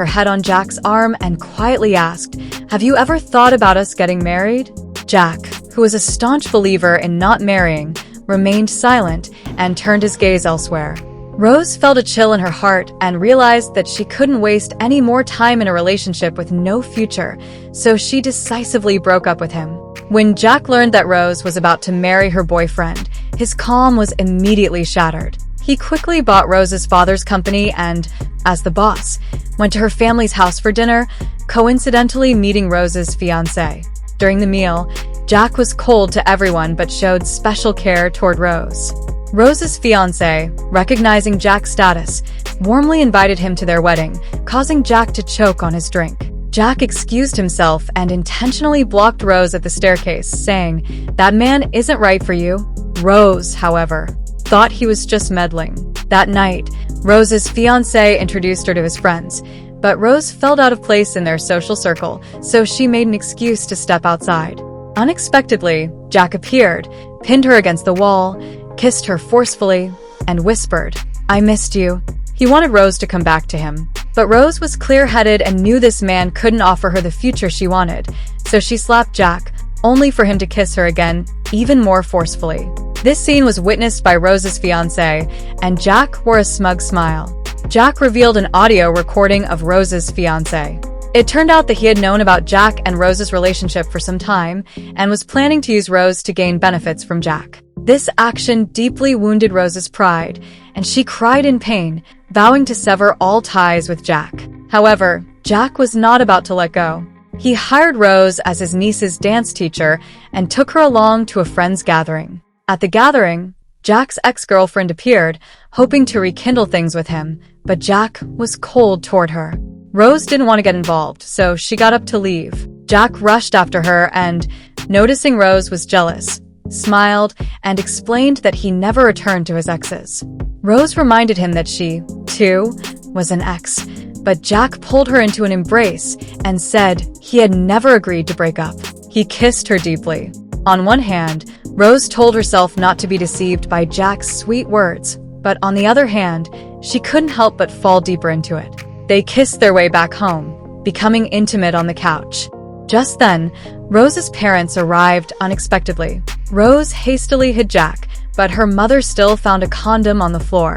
her head on Jack's arm and quietly asked, "Have you ever thought about us getting married?" Jack, who was a staunch believer in not marrying, remained silent and turned his gaze elsewhere. Rose felt a chill in her heart and realized that she couldn't waste any more time in a relationship with no future, so she decisively broke up with him. When Jack learned that Rose was about to marry her boyfriend, his calm was immediately shattered. He quickly bought Rose's father's company and, as the boss, went to her family's house for dinner, coincidentally meeting Rose's fiancé. During the meal, Jack was cold to everyone but showed special care toward Rose. Rose's fiancé, recognizing Jack's status, warmly invited him to their wedding, causing Jack to choke on his drink. Jack excused himself and intentionally blocked Rose at the staircase, saying, "That man isn't right for you." Rose, however, thought he was just meddling. That night, Rose's fiancé introduced her to his friends, but Rose felt out of place in their social circle, so she made an excuse to step outside. Unexpectedly, Jack appeared, pinned her against the wall, kissed her forcefully, and whispered, "I missed you." He wanted Rose to come back to him, but Rose was clear-headed and knew this man couldn't offer her the future she wanted, so she slapped Jack, only for him to kiss her again, even more forcefully. This scene was witnessed by Rose's fiancé, and Jack wore a smug smile. Jack revealed an audio recording of Rose's fiancé. It turned out that he had known about Jack and Rose's relationship for some time, and was planning to use Rose to gain benefits from Jack. This action deeply wounded Rose's pride, and she cried in pain, vowing to sever all ties with Jack. However, Jack was not about to let go. He hired Rose as his niece's dance teacher and took her along to a friend's gathering. At the gathering, Jack's ex-girlfriend appeared, hoping to rekindle things with him, but Jack was cold toward her. Rose didn't want to get involved, so she got up to leave. Jack rushed after her and, noticing Rose was jealous, smiled, and explained that he never returned to his exes. Rose reminded him that she, too, was an ex, but Jack pulled her into an embrace and said he had never agreed to break up. He kissed her deeply. On one hand, Rose told herself not to be deceived by Jack's sweet words, but on the other hand, she couldn't help but fall deeper into it. They kissed their way back home, becoming intimate on the couch. Just then, Rose's parents arrived unexpectedly. Rose hastily hid Jack, but her mother still found a condom on the floor.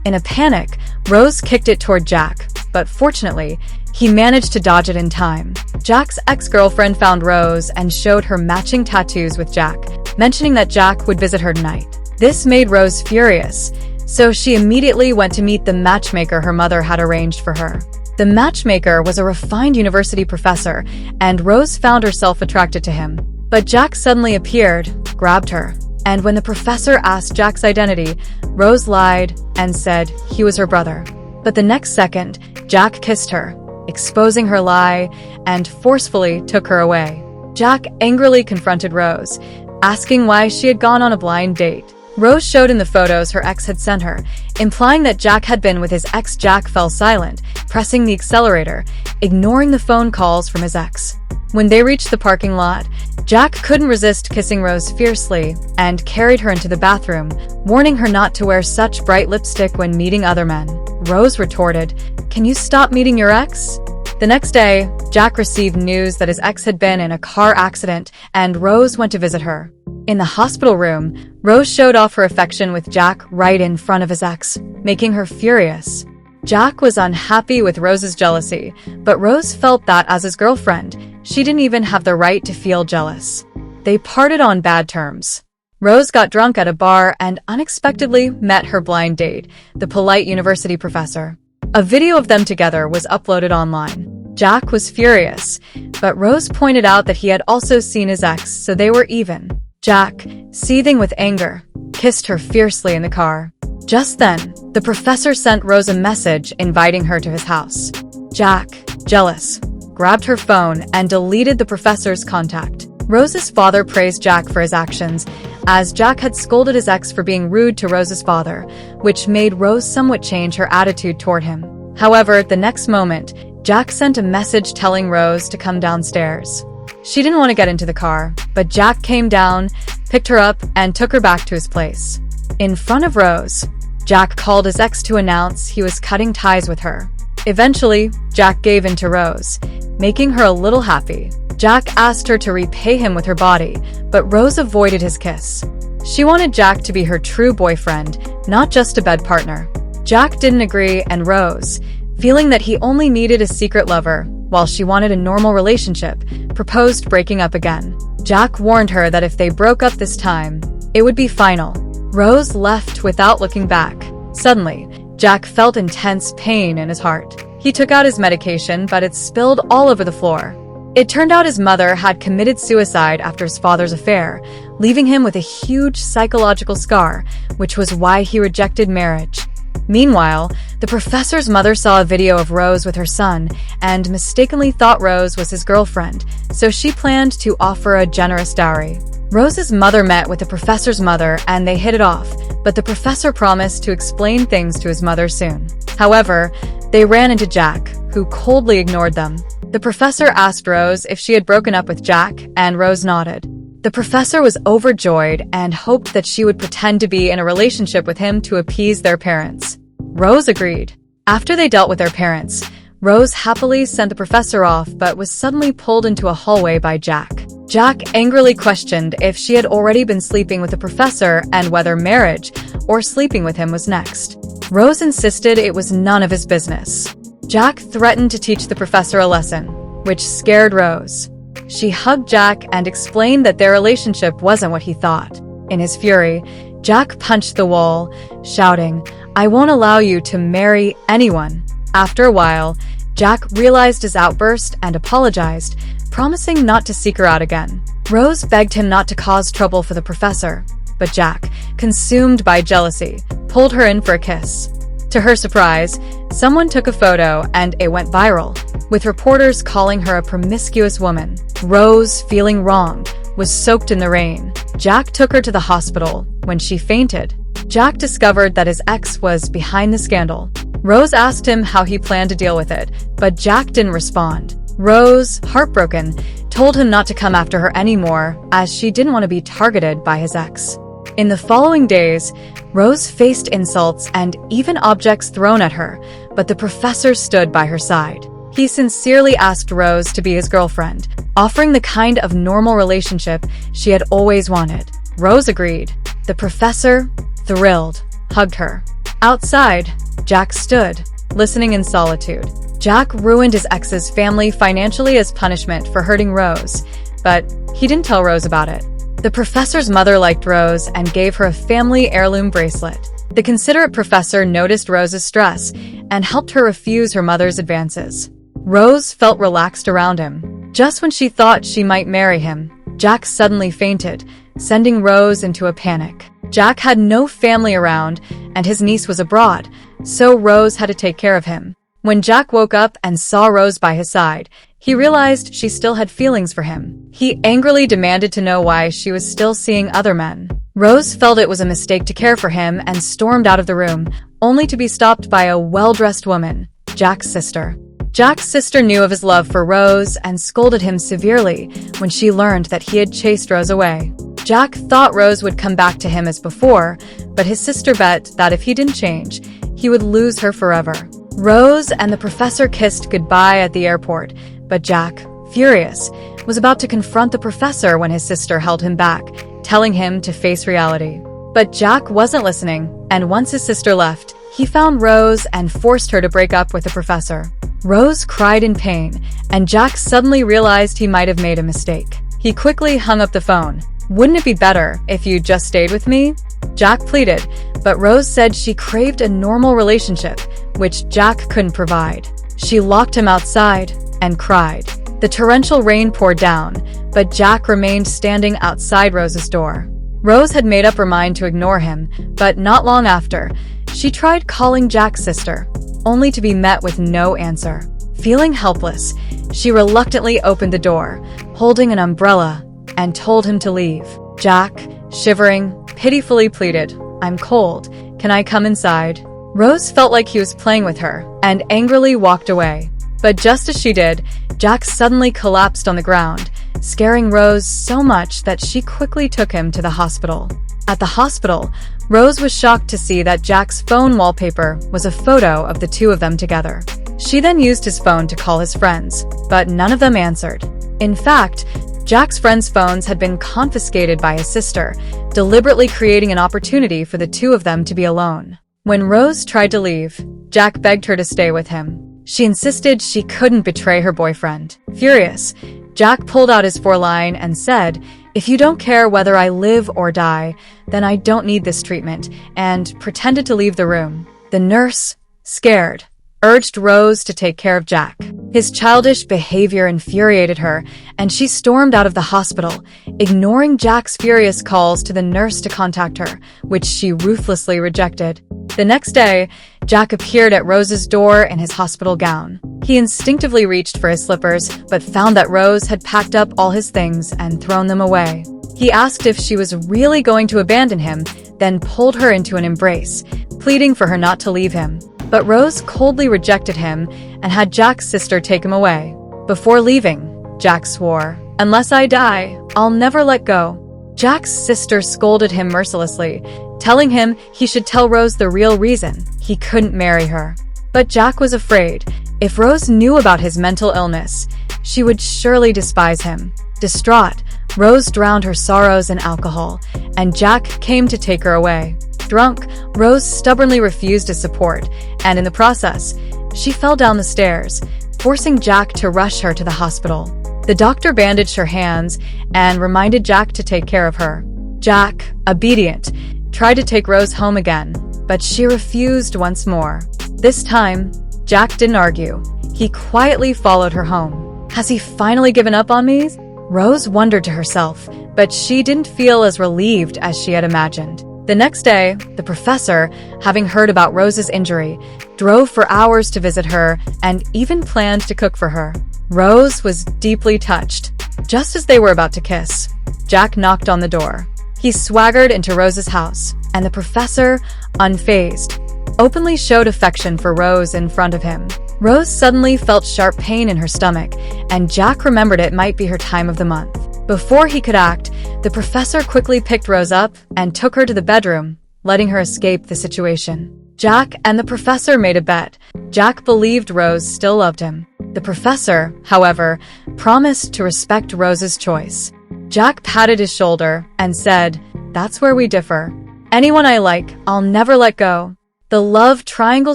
In a panic, Rose kicked it toward Jack, but fortunately, he managed to dodge it in time. Jack's ex-girlfriend found Rose and showed her matching tattoos with Jack, mentioning that Jack would visit her tonight. This made Rose furious, so she immediately went to meet the matchmaker her mother had arranged for her. The matchmaker was a refined university professor, and Rose found herself attracted to him. But Jack suddenly appeared, grabbed her, and when the professor asked Jack's identity, Rose lied and said he was her brother. But the next second, Jack kissed her, exposing her lie, and forcefully took her away. Jack angrily confronted Rose, asking why she had gone on a blind date. Rose showed in the photos her ex had sent her, implying that Jack had been with his ex. Jack fell silent, pressing the accelerator, ignoring the phone calls from his ex. When they reached the parking lot, Jack couldn't resist kissing Rose fiercely and carried her into the bathroom, warning her not to wear such bright lipstick when meeting other men. Rose retorted, "Can you stop meeting your ex?" The next day, Jack received news that his ex had been in a car accident, and Rose went to visit her. In the hospital room, Rose showed off her affection with Jack right in front of his ex, making her furious. Jack was unhappy with Rose's jealousy, but Rose felt that as his girlfriend, she didn't even have the right to feel jealous. They parted on bad terms. Rose got drunk at a bar and unexpectedly met her blind date, the polite university professor. A video of them together was uploaded online. Jack was furious, but Rose pointed out that he had also seen his ex, so they were even. Jack, seething with anger, kissed her fiercely in the car. Just then, the professor sent Rose a message inviting her to his house. Jack, jealous, grabbed her phone and deleted the professor's contact. Rose's father praised Jack for his actions, as Jack had scolded his ex for being rude to Rose's father, which made Rose somewhat change her attitude toward him. However, the next moment, Jack sent a message telling Rose to come downstairs. She didn't want to get into the car, but Jack came down, picked her up, and took her back to his place. In front of Rose, Jack called his ex to announce he was cutting ties with her. Eventually, Jack gave in to Rose, making her a little happy. Jack asked her to repay him with her body, but Rose avoided his kiss. She wanted Jack to be her true boyfriend, not just a bed partner. Jack didn't agree, and Rose, feeling that he only needed a secret lover, while she wanted a normal relationship, proposed breaking up again. Jack warned her that if they broke up this time, it would be final. Rose left without looking back. Suddenly, Jack felt intense pain in his heart. He took out his medication, but it spilled all over the floor. It turned out his mother had committed suicide after his father's affair, leaving him with a huge psychological scar, which was why he rejected marriage. Meanwhile, the professor's mother saw a video of Rose with her son and mistakenly thought Rose was his girlfriend, so she planned to offer a generous dowry. Rose's mother met with the professor's mother and they hit it off, but the professor promised to explain things to his mother soon. However, they ran into Jack, who coldly ignored them. The professor asked Rose if she had broken up with Jack, and Rose nodded. The professor was overjoyed and hoped that she would pretend to be in a relationship with him to appease their parents. Rose agreed. After they dealt with their parents, Rose happily sent the professor off but was suddenly pulled into a hallway by Jack. Jack angrily questioned if she had already been sleeping with the professor and whether marriage or sleeping with him was next. Rose insisted it was none of his business. Jack threatened to teach the professor a lesson, which scared Rose. She hugged Jack and explained that their relationship wasn't what he thought. In his fury, Jack punched the wall, shouting, "I won't allow you to marry anyone." After a while, Jack realized his outburst and apologized, promising not to seek her out again. Rose begged him not to cause trouble for the professor, but Jack, consumed by jealousy, pulled her in for a kiss. To her surprise, someone took a photo and it went viral, with reporters calling her a promiscuous woman. Rose, feeling wronged, was soaked in the rain. Jack took her to the hospital. When she fainted, Jack discovered that his ex was behind the scandal. Rose asked him how he planned to deal with it, but Jack didn't respond. Rose, heartbroken, told him not to come after her anymore, as she didn't want to be targeted by his ex. In the following days, Rose faced insults and even objects thrown at her, but the professor stood by her side. He sincerely asked Rose to be his girlfriend, offering the kind of normal relationship she had always wanted. Rose agreed. The professor, thrilled, hugged her. Outside, Jack stood, listening in solitude. Jack ruined his ex's family financially as punishment for hurting Rose, but he didn't tell Rose about it. The professor's mother liked Rose and gave her a family heirloom bracelet. The considerate professor noticed Rose's stress and helped her refuse her mother's advances. Rose felt relaxed around him. Just when she thought she might marry him, Jack suddenly fainted, sending Rose into a panic. Jack had no family around, and his niece was abroad, so Rose had to take care of him. When Jack woke up and saw Rose by his side, he realized she still had feelings for him. He angrily demanded to know why she was still seeing other men. Rose felt it was a mistake to care for him and stormed out of the room, only to be stopped by a well-dressed woman, Jack's sister. Jack's sister knew of his love for Rose and scolded him severely when she learned that he had chased Rose away. Jack thought Rose would come back to him as before, but his sister bet that if he didn't change, he would lose her forever. Rose and the professor kissed goodbye at the airport, but Jack, furious, was about to confront the professor when his sister held him back, telling him to face reality. But Jack wasn't listening, and once his sister left, he found Rose and forced her to break up with the professor. Rose cried in pain, and Jack suddenly realized he might have made a mistake. He quickly hung up the phone. "Wouldn't it be better if you just stayed with me?" Jack pleaded, but Rose said she craved a normal relationship, which Jack couldn't provide. She locked him outside and cried. The torrential rain poured down, but Jack remained standing outside Rose's door. Rose had made up her mind to ignore him, but not long after, she tried calling Jack's sister, only to be met with no answer. Feeling helpless, she reluctantly opened the door, holding an umbrella, and told him to leave. Jack, shivering, pitifully pleaded, "I'm cold. Can I come inside?" Rose felt like he was playing with her, and angrily walked away. But just as she did, Jack suddenly collapsed on the ground, scaring Rose so much that she quickly took him to the hospital. At the hospital, Rose was shocked to see that Jack's phone wallpaper was a photo of the two of them together. She then used his phone to call his friends, but none of them answered. In fact, Jack's friends' phones had been confiscated by his sister, deliberately creating an opportunity for the two of them to be alone. When Rose tried to leave, Jack begged her to stay with him. She insisted she couldn't betray her boyfriend. Furious, Jack pulled out his foreline and said, "If you don't care whether I live or die, then I don't need this treatment," and pretended to leave the room. The nurse, scared, urged Rose to take care of Jack. His childish behavior infuriated her, and she stormed out of the hospital, ignoring Jack's furious calls to the nurse to contact her, which she ruthlessly rejected. The next day, Jack appeared at Rose's door in his hospital gown. He instinctively reached for his slippers, but found that Rose had packed up all his things and thrown them away. He asked if she was really going to abandon him, then pulled her into an embrace, pleading for her not to leave him. But Rose coldly rejected him and had Jack's sister take him away. Before leaving, Jack swore, "Unless I die, I'll never let go." Jack's sister scolded him mercilessly, telling him he should tell Rose the real reason he couldn't marry her. But Jack was afraid. If Rose knew about his mental illness, she would surely despise him. Distraught, Rose drowned her sorrows in alcohol, and Jack came to take her away. Drunk, Rose stubbornly refused his support, and in the process, she fell down the stairs, forcing Jack to rush her to the hospital. The doctor bandaged her hands and reminded Jack to take care of her. Jack, obedient, tried to take Rose home again, but she refused once more. This time, Jack didn't argue. He quietly followed her home. Has he finally given up on me? Rose wondered to herself, but she didn't feel as relieved as she had imagined. The next day, the professor, having heard about Rose's injury, drove for hours to visit her and even planned to cook for her. Rose was deeply touched. Just as they were about to kiss, Jack knocked on the door. He swaggered into Rose's house, and the professor, unfazed, openly showed affection for Rose in front of him. Rose suddenly felt sharp pain in her stomach, and Jack remembered it might be her time of the month. Before he could act, the professor quickly picked Rose up and took her to the bedroom, letting her escape the situation. Jack and the professor made a bet. Jack believed Rose still loved him. The professor, however, promised to respect Rose's choice. Jack patted his shoulder and said, "That's where we differ. Anyone I like, I'll never let go." The love triangle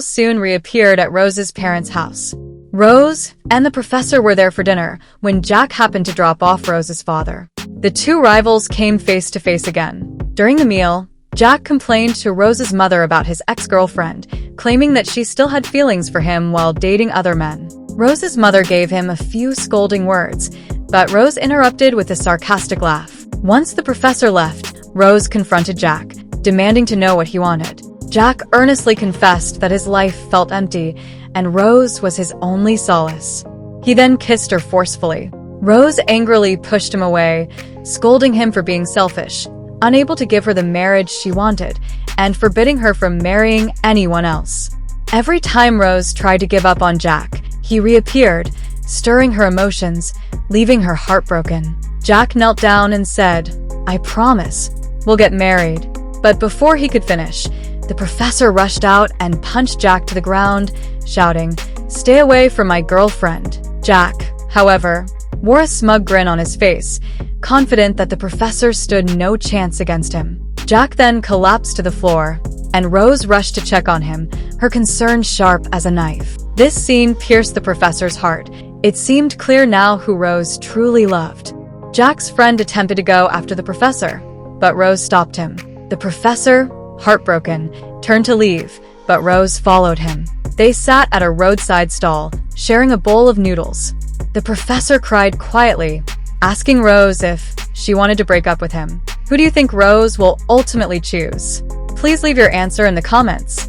soon reappeared at Rose's parents' house. Rose and the professor were there for dinner when Jack happened to drop off Rose's father. The two rivals came face to face again. During the meal, Jack complained to Rose's mother about his ex-girlfriend, claiming that she still had feelings for him while dating other men. Rose's mother gave him a few scolding words, but Rose interrupted with a sarcastic laugh. Once the professor left, Rose confronted Jack, demanding to know what he wanted. Jack earnestly confessed that his life felt empty, and Rose was his only solace. He then kissed her forcefully. Rose angrily pushed him away, scolding him for being selfish, unable to give her the marriage she wanted, and forbidding her from marrying anyone else. Every time Rose tried to give up on Jack, he reappeared, stirring her emotions, leaving her heartbroken. Jack knelt down and said, "I promise, we'll get married." But before he could finish, the professor rushed out and punched Jack to the ground, shouting, "Stay away from my girlfriend." Jack, however, wore a smug grin on his face, confident that the professor stood no chance against him. Jack then collapsed to the floor, and Rose rushed to check on him, her concern sharp as a knife. This scene pierced the professor's heart. It seemed clear now who Rose truly loved. Jack's friend attempted to go after the professor, but Rose stopped him. The professor, heartbroken, turned to leave, but Rose followed him. They sat at a roadside stall, sharing a bowl of noodles. The professor cried quietly, asking Rose if she wanted to break up with him. Who do you think Rose will ultimately choose? Please leave your answer in the comments.